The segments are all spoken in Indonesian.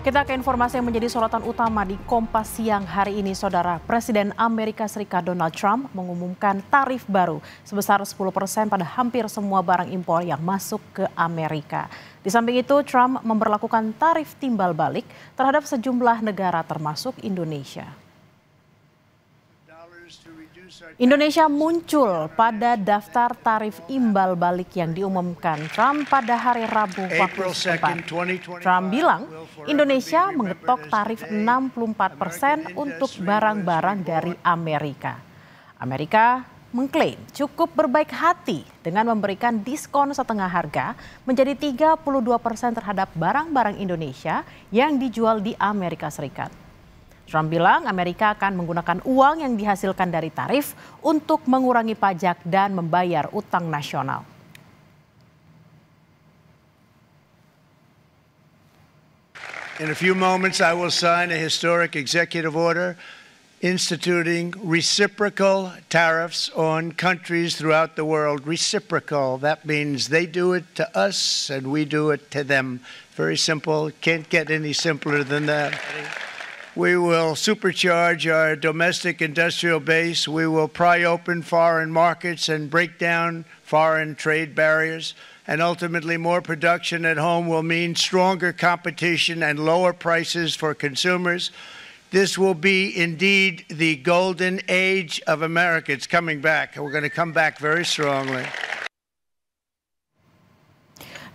Kita ke informasi yang menjadi sorotan utama di Kompas siang hari ini, Saudara. Presiden Amerika Serikat Donald Trump mengumumkan tarif baru sebesar 10% pada hampir semua barang impor yang masuk ke Amerika. Di samping itu, Trump memberlakukan tarif timbal balik terhadap sejumlah negara termasuk Indonesia. Indonesia muncul pada daftar tarif imbal balik yang diumumkan Trump pada hari Rabu waktu setempat. Trump bilang Indonesia mengetok tarif 64% untuk barang-barang dari Amerika. Amerika mengklaim cukup berbaik hati dengan memberikan diskon setengah harga menjadi 32% terhadap barang-barang Indonesia yang dijual di Amerika Serikat. Trump bilang Amerika akan menggunakan uang yang dihasilkan dari tarif untuk mengurangi pajak dan membayar utang nasional. In a few moments, I will sign a historic executive order instituting reciprocal tariffs on countries throughout the world. Reciprocal, that means they do it to us and we do it to them. Very simple, can't get any simpler than that. We will supercharge our domestic industrial base. We will pry open foreign markets and break down foreign trade barriers. And ultimately, more production at home will mean stronger competition and lower prices for consumers. This will be indeed the golden age of America. It's coming back. We're going to come back very strongly.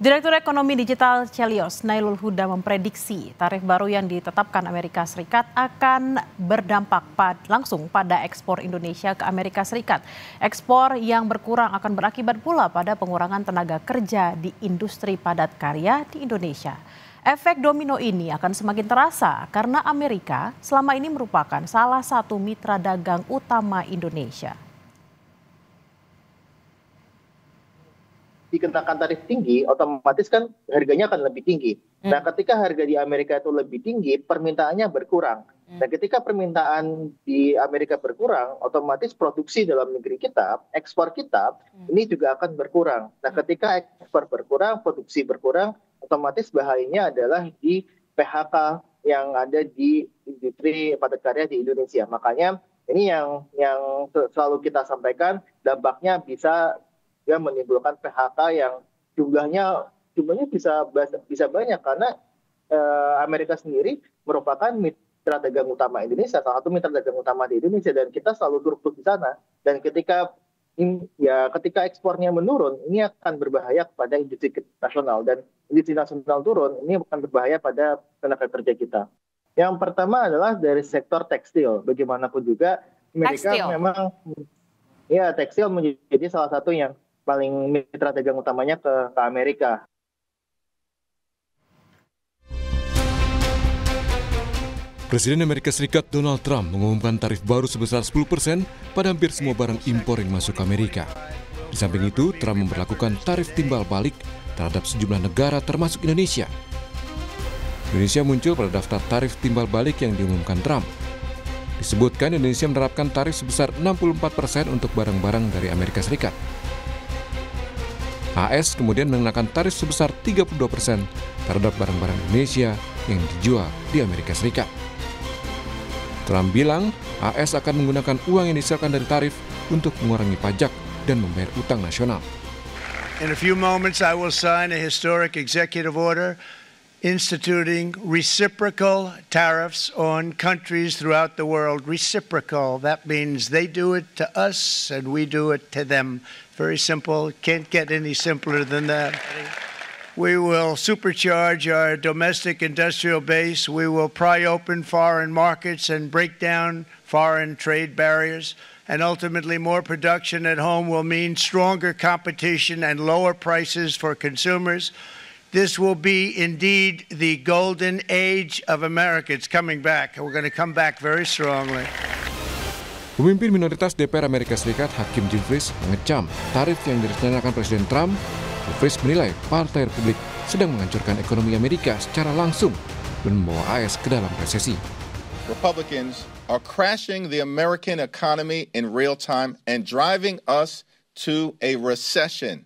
Direktur Ekonomi Digital Chelios Nailul Huda memprediksi tarif baru yang ditetapkan Amerika Serikat akan berdampak langsung pada ekspor Indonesia ke Amerika Serikat. Ekspor yang berkurang akan berakibat pula pada pengurangan tenaga kerja di industri padat karya di Indonesia. Efek domino ini akan semakin terasa karena Amerika selama ini merupakan salah satu mitra dagang utama Indonesia. Dikenakan tarif tinggi, otomatis kan harganya akan lebih tinggi. Nah, ketika harga di Amerika itu lebih tinggi, permintaannya berkurang. Nah, ketika permintaan di Amerika berkurang, otomatis produksi dalam negeri kita, ekspor kita, ini juga akan berkurang. Nah, ketika ekspor berkurang, produksi berkurang, otomatis bahayanya adalah di PHK yang ada di industri padat karya di Indonesia. Makanya ini yang selalu kita sampaikan, dampaknya bisa menimbulkan PHK yang jumlahnya bisa banyak karena Amerika sendiri merupakan mitra dagang utama Indonesia, salah satu mitra dagang utama di Indonesia, dan kita selalu turut di sana. Dan ketika ekspornya menurun, ini akan berbahaya kepada industri nasional, dan industri nasional turun, ini akan berbahaya pada tenaga kerja kita. Yang pertama adalah dari sektor tekstil. Bagaimanapun juga Amerika memang tekstil menjadi salah satu yang paling mitra dagang utamanya ke Amerika. Presiden Amerika Serikat Donald Trump mengumumkan tarif baru sebesar 10% pada hampir semua barang impor yang masuk ke Amerika. Di samping itu, Trump memberlakukan tarif timbal balik terhadap sejumlah negara termasuk Indonesia. Indonesia muncul pada daftar tarif timbal balik yang diumumkan Trump. Disebutkan Indonesia menerapkan tarif sebesar 64% untuk barang-barang dari Amerika Serikat. AS kemudian mengenakan tarif sebesar 32% terhadap barang-barang Indonesia yang dijual di Amerika Serikat. Trump bilang AS akan menggunakan uang yang dihasilkan dari tarif untuk mengurangi pajak dan membayar utang nasional. In a few moments, I will sign a historic executive order instituting reciprocal tariffs on countries throughout the world. Reciprocal, that means they do it to us and we do it to them. Very simple, can't get any simpler than that. We will supercharge our domestic industrial base. We will pry open foreign markets and break down foreign trade barriers. And ultimately, more production at home will mean stronger competition and lower prices for consumers. This will be indeed the golden age of America. It's coming back. We're going to come back very strongly. Pemimpin minoritas DPR Amerika Serikat, Hakim Jeffries, mengecam tarif yang direncanakan Presiden Trump. Jeffries menilai Partai Republik sedang menghancurkan ekonomi Amerika secara langsung dan membawa AS ke dalam resesi. Republicans are crashing the American economy in real time and driving us to a recession.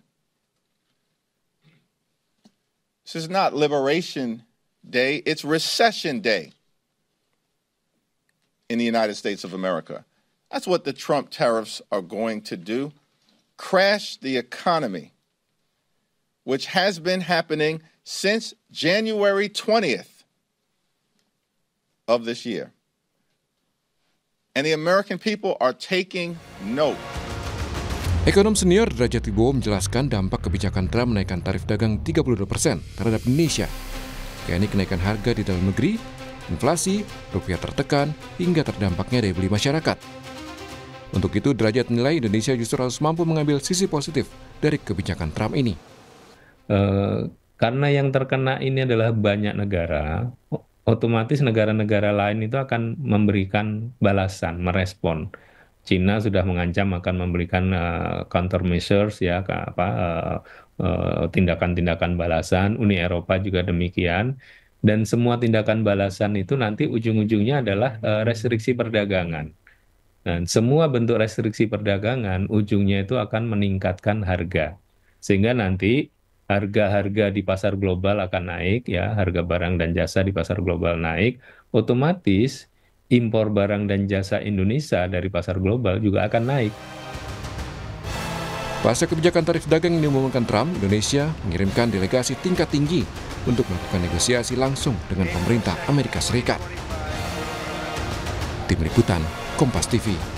This is not liberation. day, it's recession day in the United States of America. That's what the Trump tariffs are going to do. Crash the economy, which has been happening since January 20th of this year. And the American people are taking note. Ekonom senior Derajat Wibowo menjelaskan dampak kebijakan Trump menaikkan tarif dagang 32% terhadap Indonesia, yakni kenaikan harga di dalam negeri, inflasi, rupiah tertekan, hingga terdampaknya daya beli masyarakat. Untuk itu, Derajat menilai Indonesia justru harus mampu mengambil sisi positif dari kebijakan Trump ini. Karena yang terkena ini adalah banyak negara, otomatis negara-negara lain itu akan memberikan balasan, merespon. Cina sudah mengancam akan memberikan countermeasures, ya, tindakan-tindakan balasan. Uni Eropa juga demikian. Dan semua tindakan balasan itu nanti ujung-ujungnya adalah restriksi perdagangan. Dan semua bentuk restriksi perdagangan ujungnya itu akan meningkatkan harga. Sehingga nanti harga-harga di pasar global akan naik, ya, harga barang dan jasa di pasar global naik, otomatis impor barang dan jasa Indonesia dari pasar global juga akan naik. Pasca kebijakan tarif dagang yang diumumkan Trump, Indonesia mengirimkan delegasi tingkat tinggi untuk melakukan negosiasi langsung dengan pemerintah Amerika Serikat. Tim Liputan, Kompas TV.